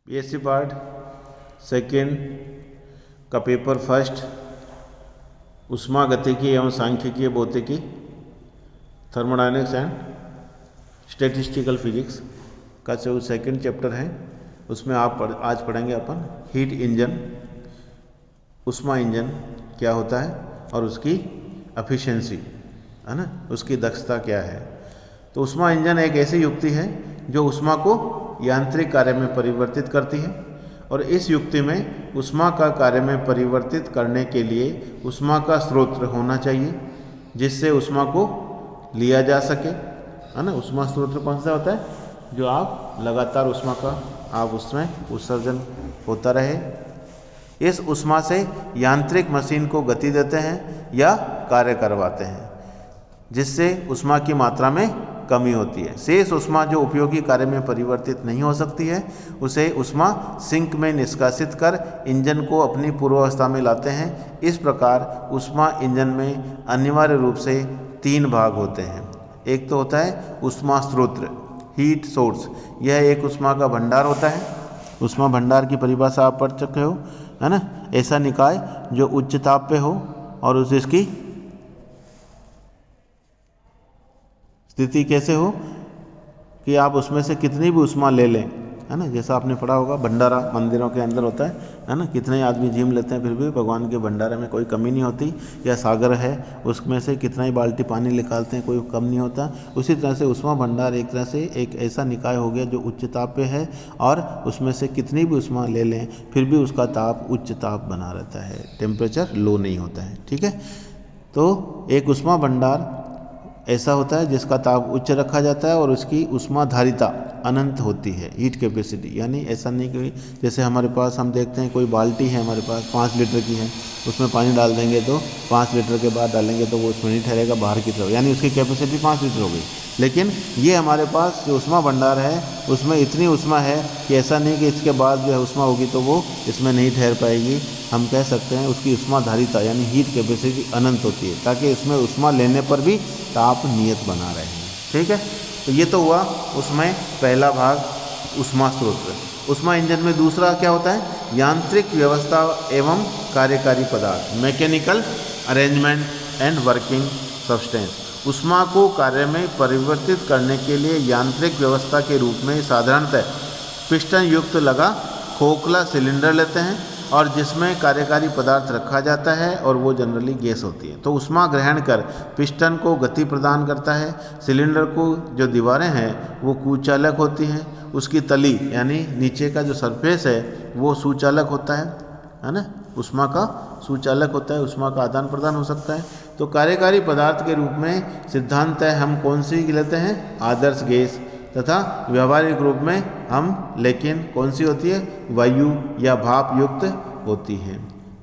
BSc part second का paper first उष्मागतिकी एवं सांख्यिकीय भौतिकी थर्मोडायनेमिक्स एंड स्टैटिस्टिकल फिजिक्स का जो सेकेंड चैप्टर है उसमें आप आज पढ़ेंगे अपन हीट इंजन, उष्मा इंजन क्या होता है और उसकी एफिशिएंसी है ना, उसकी दक्षता क्या है। तो उष्मा इंजन एक ऐसी युक्ति है जो उष्मा को यांत्रिक कार्य में परिवर्तित करती है और इस युक्ति में उष्मा का कार्य में परिवर्तित करने के लिए उष्मा का स्रोत होना चाहिए जिससे उष्मा को लिया जा सके, है ना। उष्मा स्रोत कौन सा होता है? जो आप लगातार उष्मा का आप उसमें उत्सर्जन होता रहे। इस उष्मा से यांत्रिक मशीन को गति देते हैं या कार्य करवाते हैं जिससे उष्मा की मात्रा में कमी होती है। शेष उष्मा जो उपयोगी कार्य में परिवर्तित नहीं हो सकती है उसे उष्मा सिंक में निष्कासित कर इंजन को अपनी पूर्वावस्था में लाते हैं। इस प्रकार उष्मा इंजन में अनिवार्य रूप से 3 भाग होते हैं। एक तो होता है उष्मा स्रोत, हीट सोर्स, यह एक उष्मा का भंडार होता है। उष्मा भंडार की परिभाषा आप पढ़ चुके हो, है ना। ऐसा निकाय जो उच्च ताप पे हो और इसकी स्थिति कैसे हो कि आप उसमें से कितनी भी उष्मा ले लें, है ना। जैसा आपने पढ़ा होगा भंडारा मंदिरों के अंदर होता है ना। कितने आदमी झीम लेते हैं फिर भी भगवान के भंडारे में कोई कमी नहीं होती। या सागर है उसमें से कितना ही बाल्टी पानी निकालते हैं कोई कम नहीं होता। उसी तरह से उष्मा भंडार एक तरह से एक ऐसा निकाय हो गया जो उच्च ताप पे है और उसमें से कितनी भी उष्मा ले लें फिर भी उसका ताप उच्च ताप बना रहता है, टेम्परेचर लो नहीं होता है, ठीक है। तो एक उष्मा भंडार ऐसा होता है जिसका ताप उच्च रखा जाता है और उसकी उष्माधारिता अनंत होती है, हीट कैपेसिटी। यानी ऐसा नहीं कि जैसे हमारे पास हम देखते हैं कोई बाल्टी है हमारे पास 5 लीटर की है, उसमें पानी डाल देंगे तो 5 लीटर के बाद डालेंगे तो वो उसमें नहीं ठहरेगा बाहर की तरफ, यानी उसकी कैपेसिटी 5 लीटर हो गई। लेकिन ये हमारे पास जो उष्मा भंडार है उसमें इतनी उष्मा है कि ऐसा नहीं कि इसके बाद जो है उष्मा होगी तो वो इसमें नहीं ठहर पाएगी। हम कह सकते हैं उसकी उष्माधारिता यानी हीट कैपेसिटी अनंत होती है ताकि उसमें उष्मा लेने पर भी ताप नियत बना रहे हैं, ठीक है। तो ये तो हुआ उसमें पहला भाग उष्मा स्रोत। उष्मा इंजन में दूसरा क्या होता है? यांत्रिक व्यवस्था एवं कार्यकारी पदार्थ, mechanical arrangement and working substance. उष्मा को कार्य में परिवर्तित करने के लिए यांत्रिक व्यवस्था के रूप में साधारणतः पिस्टन युक्त लगा खोखला सिलेंडर लेते हैं और जिसमें कार्यकारी पदार्थ रखा जाता है और वो जनरली गैस होती है। तो उष्मा ग्रहण कर पिस्टन को गति प्रदान करता है। सिलेंडर को जो दीवारें हैं वो कुचालक होती हैं, उसकी तली यानी नीचे का जो सरफेस है वो सुचालक होता है ना। उष्मा का सुचालक होता है, उष्मा का आदान प्रदान हो सकता है। तो कार्यकारी पदार्थ के रूप में सिद्धांतः हम कौन सी लेते हैं? आदर्श गैस, तथा व्यावहारिक रूप में हम लेकिन कौन सी होती है? वायु या भाप युक्त होती है,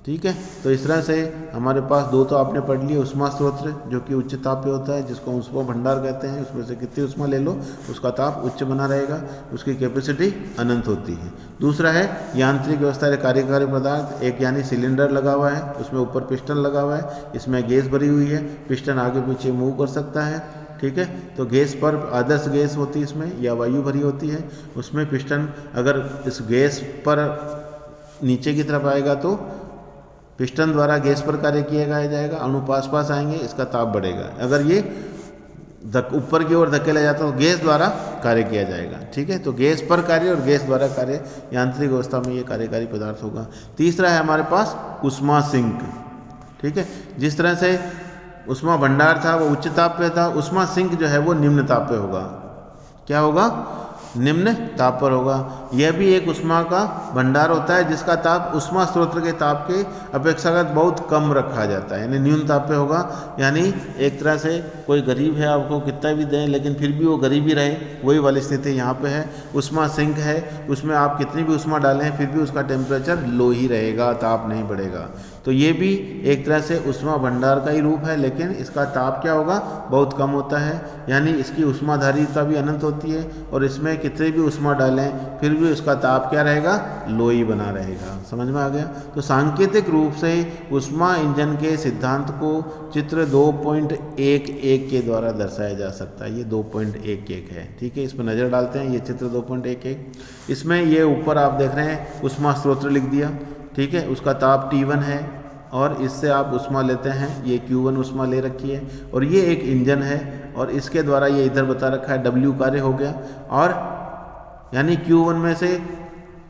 ठीक है। तो इस तरह से हमारे पास 2 तो आपने पढ़ लिए, उष्मा स्रोत जो कि उच्च ताप पे होता है जिसको उष्मा भंडार कहते हैं, उसमें से कितनी उष्मा ले लो उसका ताप उच्च बना रहेगा, उसकी कैपेसिटी अनंत होती है। दूसरा है यांत्रिक व्यवस्था या कार्यकारी पदार्थ, एक यानी सिलेंडर लगा हुआ है, उसमें ऊपर पिस्टन लगा हुआ है, इसमें गैस भरी हुई है, पिस्टन आगे पीछे मूव कर सकता है, ठीक है। तो गैस पर आदर्श गैस होती है इसमें या वायु भरी होती है, उसमें पिस्टन अगर इस गैस पर नीचे की तरफ आएगा तो पिस्टन द्वारा गैस पर कार्य किया जाएगा, अणु पास आएंगे, इसका ताप बढ़ेगा। अगर ये ऊपर की ओर धकेला जाता है तो गैस द्वारा कार्य किया जाएगा, ठीक है। तो गैस पर कार्य और गैस द्वारा कार्य यांत्रिक अवस्था में ये कार्यकारी पदार्थ होगा। तीसरा है हमारे पास उष्मा सिंक, ठीक है। जिस तरह से उष्मा भंडार था वो उच्च ताप पे था, उष्मा सिंक जो है वो निम्न ताप पे होगा। क्या होगा? निम्न ताप पर होगा। यह भी एक उष्मा का भंडार होता है जिसका ताप उष्मा स्रोत के ताप के अपेक्षाकृत बहुत कम रखा जाता है, यानी न्यून ताप पे होगा। यानी एक तरह से कोई गरीब है, आपको कितना भी दें लेकिन फिर भी वो गरीब ही रहे, वही वाली स्थिति यहाँ पे है। उष्मा सिंक है, उसमें आप कितनी भी उष्मा डालें फिर भी उसका टेम्परेचर लो ही रहेगा, ताप नहीं बढ़ेगा। तो ये भी एक तरह से उष्मा भंडार का ही रूप है, लेकिन इसका ताप क्या होगा? बहुत कम होता है, यानी इसकी उष्माधारिता भी अनंत होती है और इसमें कितनी भी उष्मा डालें फिर भी उसका ताप क्या रहेगा? लो ही बना रहेगा। समझ में आ गया? तो सांकेतिक रूप से उष्मा इंजन के सिद्धांत को चित्र 2.11 2.11 के द्वारा दर्शाया जा सकता है। ये 2.11 है, ठीक है। इस पर नज़र डालते हैं, ये चित्र 2.11। इसमें ये ऊपर आप देख रहे हैं उष्मा स्रोत लिख दिया, ठीक है। उसका ताप T1 है और इससे आप उष्मा लेते हैं, ये Q1 उष्मा ले रखी है। और ये एक इंजन है और इसके द्वारा ये इधर बता रखा है W कार्य हो गया, और यानी Q1 में से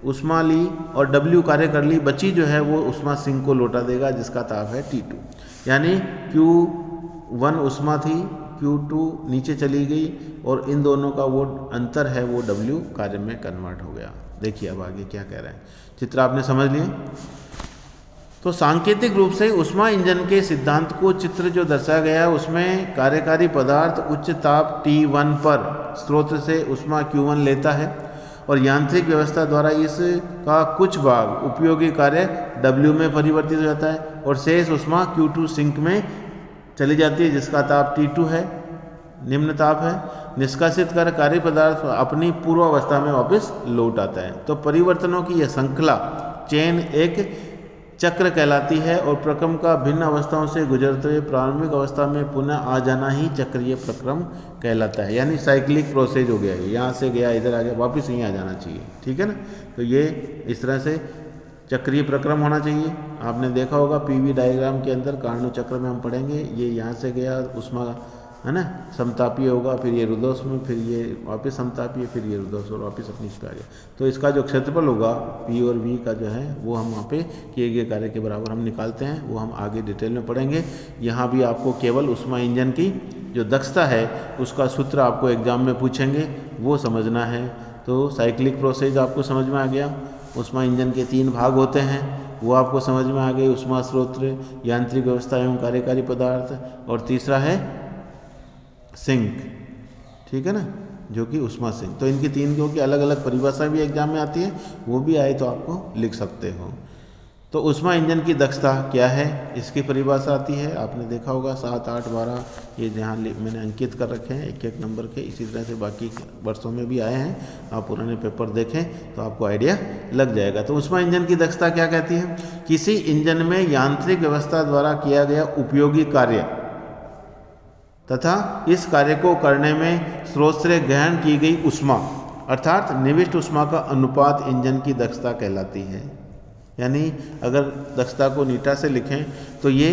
उष्मा ली और W कार्य कर ली, बची जो है वो उष्मा सिंक को लौटा देगा जिसका ताप है T2। यानी Q1 उष्मा थी, Q2 नीचे चली गई और इन दोनों का वो अंतर है वो W कार्य में कन्वर्ट हो गया। देखिए अब आगे क्या कह रहे हैं, चित्र आपने समझ लिया। तो सांकेतिक रूप से उष्मा इंजन के सिद्धांत को चित्र जो दर्शाया गया है उसमें कार्यकारी पदार्थ उच्च ताप T1 पर स्रोत से उष्मा Q1 लेता है और यांत्रिक व्यवस्था द्वारा इसका कुछ भाग उपयोगी कार्य W में परिवर्तित हो जाता है और शेष उष्मा Q2 सिंक में चली जाती है जिसका ताप T2 है, निम्न ताप है। निष्कासित कर कार्य पदार्थ अपनी पूर्व अवस्था में वापस लौट आता है। तो परिवर्तनों की यह श्रृंखला चेन एक चक्र कहलाती है और प्रक्रम का भिन्न अवस्थाओं से गुजरते हुए प्रारंभिक अवस्था में पुनः आ जाना ही चक्रीय प्रक्रम कहलाता है। यानी साइक्लिक प्रोसेस हो गया, यहाँ से गया इधर आ गया, वापस यहीं आ जाना चाहिए, ठीक है ना। तो ये इस तरह से चक्रीय प्रक्रम होना चाहिए। आपने देखा होगा पीवी डायग्राम के अंदर कार्नोट चक्र में हम पढ़ेंगे, ये यहाँ से गया उष्मा है ना, समतापीय होगा, फिर ये रुद्धोष्म, फिर ये वापस समतापीय, फिर ये रुद्धोष्म और वापस अपनी इस पे आ गया। तो इसका जो क्षेत्रफल होगा P और V का जो है वो हम वहाँ पे किए गए कार्य के बराबर हम निकालते हैं, वो हम आगे डिटेल में पढ़ेंगे। यहाँ भी आपको केवल उष्मा इंजन की जो दक्षता है उसका सूत्र आपको एग्जाम में पूछेंगे, वो समझना है। तो साइक्लिक प्रोसेस आपको समझ में आ गया। उष्मा इंजन के 3 भाग होते हैं, वो आपको समझ में आ गए, उष्मा स्रोत, यांत्रिक व्यवस्था एवं कार्यकारी पदार्थ, और तीसरा है सिंक, ठीक है ना, जो कि उष्मा सिंक। तो इनकी 3 की अलग अलग परिभाषा भी एग्जाम में आती है, वो भी आए तो आपको लिख सकते हो। तो उष्मा इंजन की दक्षता क्या है, इसकी परिभाषा आती है, आपने देखा होगा 7, 8, 12 ये जहाँ मैंने अंकित कर रखे हैं एक एक नंबर के। इसी तरह से बाकी वर्षों में भी आए हैं, आप पुराने पेपर देखें तो आपको आइडिया लग जाएगा। तो उष्मा इंजन की दक्षता क्या कहती है, किसी इंजन में यांत्रिक व्यवस्था द्वारा किया गया उपयोगी कार्य तथा इस कार्य को करने में स्रोत से ग्रहण की गई उष्मा अर्थात निविष्ट उष्मा का अनुपात इंजन की दक्षता कहलाती है। यानी अगर दक्षता को नीटा से लिखें तो ये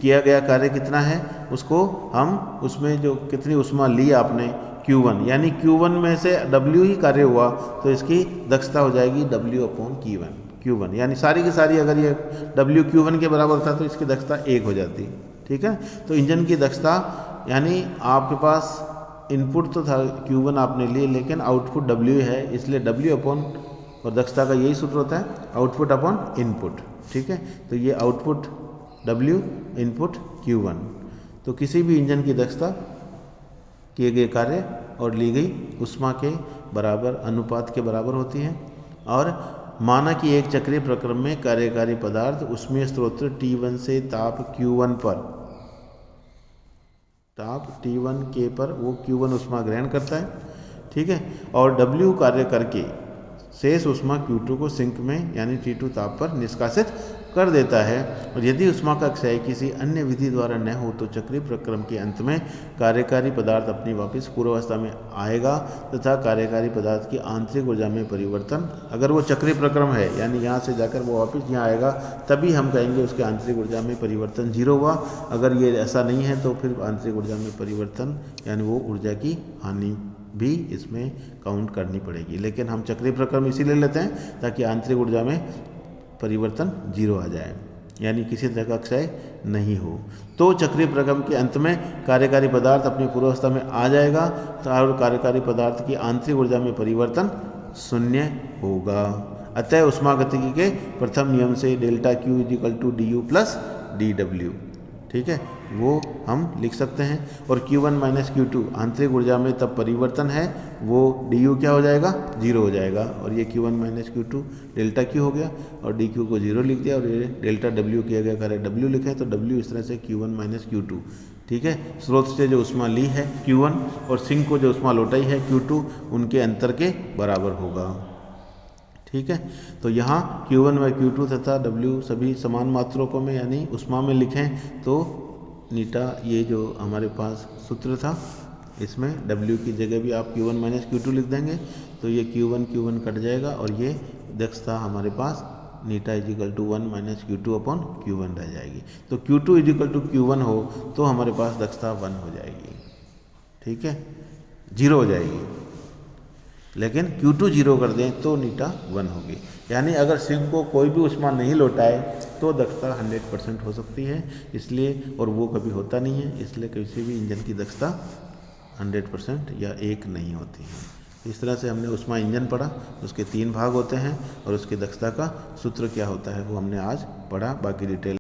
किया गया कार्य कितना है, उसको हम उसमें जो कितनी उष्मा ली आपने Q1, यानी Q1 में से W ही कार्य हुआ तो इसकी दक्षता हो जाएगी W/Q1, यानी सारी की सारी अगर ये W Q1 के बराबर था तो इसकी दक्षता 1 हो जाती, ठीक है। तो इंजन की दक्षता यानी आपके पास इनपुट तो था Q1 आपने लिए, लेकिन आउटपुट W है, इसलिए W और दक्षता का यही सूत्र होता है आउटपुट अपॉन इनपुट, ठीक है। तो ये आउटपुट W, इनपुट Q1। तो किसी भी इंजन की दक्षता किए गए कार्य और ली गई उष्मा के बराबर अनुपात के बराबर होती है। और माना कि एक चक्रीय प्रक्रम में कार्यकारी पदार्थ उष्मीय स्रोत T1 से ताप Q1 पर T1 के पर वो Q1 उष्मा ग्रहण करता है, ठीक है, और W कार्य करके शेष उष्मा Q2 को सिंक में यानी T2 ताप पर निष्कासित कर देता है। और यदि उष्मा का क्षय किसी अन्य विधि द्वारा न हो तो चक्रीय प्रक्रम के अंत में कार्यकारी पदार्थ अपनी वापस पूर्वावस्था में आएगा तथा कार्यकारी पदार्थ की आंतरिक ऊर्जा में परिवर्तन, अगर वो चक्रीय प्रक्रम है यानी यहाँ से जाकर वो वापस यहाँ आएगा तभी हम कहेंगे उसके आंतरिक ऊर्जा में परिवर्तन 0 हुआ। अगर ये ऐसा नहीं है तो फिर आंतरिक ऊर्जा में परिवर्तन यानी वो ऊर्जा की हानि भी इसमें काउंट करनी पड़ेगी। लेकिन हम चक्रीय प्रक्रम इसीलिए लेते हैं ताकि आंतरिक ऊर्जा में परिवर्तन 0 आ जाए, यानी किसी तरह का क्षय नहीं हो। तो चक्रीय प्रक्रम के अंत में कार्यकारी पदार्थ अपनी पूर्वावस्था में आ जाएगा और कार्यकारी पदार्थ की आंतरिक ऊर्जा में परिवर्तन 0 होगा। अतः उष्मागतिकी के प्रथम नियम से डेल्टा Q = du + dW, ठीक है, वो हम लिख सकते हैं। और Q1 - Q2 आंतरिक ऊर्जा में तब परिवर्तन है, वो du क्या हो जाएगा, 0 हो जाएगा। और ये Q1 - Q2 डेल्टा Q हो गया और dQ को 0 लिख दिया और ये डेल्टा W किया गया कार्य W लिखे तो W इस तरह से Q1 - Q2, ठीक है। स्रोत से जो उष्मा ली है Q1 और सिंक को जो उष्मा लौटाई है Q2 उनके अंतर के बराबर होगा, ठीक है। तो यहाँ Q1/Q2 तथा W सभी समान मात्रों में यानी उष्मा में लिखें तो नीटा ये जो हमारे पास सूत्र था, इसमें W की जगह भी आप Q1 माइनस Q2 लिख देंगे, तो ये Q1 कट जाएगा और ये दक्षता हमारे पास नीटा is equal to 1 minus Q2 upon Q1 रह जाएगी। तो Q2 इजिकल टू Q1 हो तो हमारे पास दक्षता 1 हो जाएगी, ठीक है, 0 हो जाएगी। लेकिन Q2 0 कर दें तो नीटा 1 होगी। यानी अगर सिंक को कोई भी ऊष्मा नहीं लौटाए तो दक्षता 100% हो सकती है, इसलिए, और वो कभी होता नहीं है, इसलिए किसी भी इंजन की दक्षता 100% या 1 नहीं होती है। इस तरह से हमने ऊष्मा इंजन पढ़ा, उसके 3 भाग होते हैं और उसकी दक्षता का सूत्र क्या होता है वो हमने आज पढ़ा। बाकी डिटेल